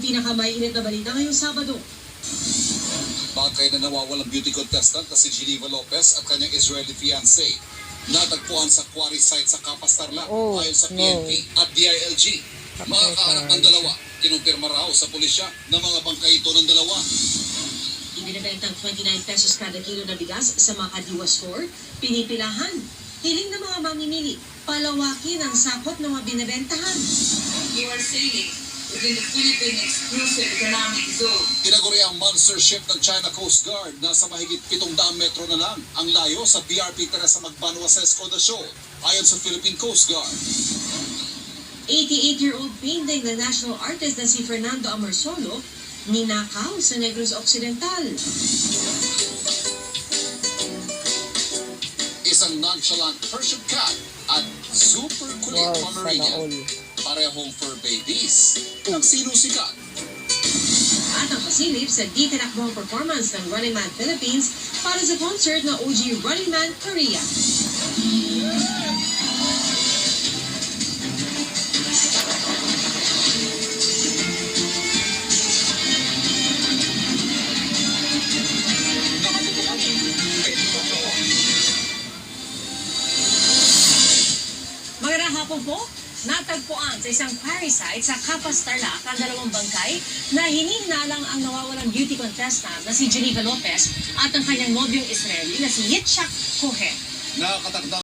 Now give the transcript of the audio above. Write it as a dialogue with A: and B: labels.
A: pinakamainit na balita ngayong Sabado.
B: Bagay na nawawalang beauty contestant na si Geneva Lopez at kanyang Israeli fiancé. Natagpuan sa quarry site sa Capas Tarlac ayon sa PNP at DILG. Mga kaanak ng dalawa, kinumpirma raw sa pulisya na mga bangkay ito ng dalawa.
A: Ibinibentang 29 pesos kada kilo na bigas sa mga Kadiwa store, pinipilahan. Hiling ng mga mamimili, palawakin ang sakop ng mga binibentahan.
C: You are sailing within the Philippine Exclusive Economic Zone.
B: Tinaguri ang monster ship ng China Coast Guard na sa mahigit 700 metro na lang ang layo sa BRP Teresa Magbanua sa Escoda Shoal, ayon sa Philippine Coast Guard.
A: 88-year-old painting na national artist na si Fernando Amorsolo, ninakaw sa Negros Occidental.
B: Isang nonchalant Persian cat at super kulit Pomeranian. Parehong fur babies. Ang sinusikat.
A: At ang pasilip sa di tinakbong performance ng Running Man Philippines para sa concert na OG Running Man Korea. Magandang hapon po. Natagpuan sa isang quarry site sa Capas Tarlac ang dalawang bangkay na hinihinalang ang nawawalang beauty contestant na si Geneva Lopez at ang kanyang nobyong Israeli na si Yitzhak Cohen.
B: Nakakatakdang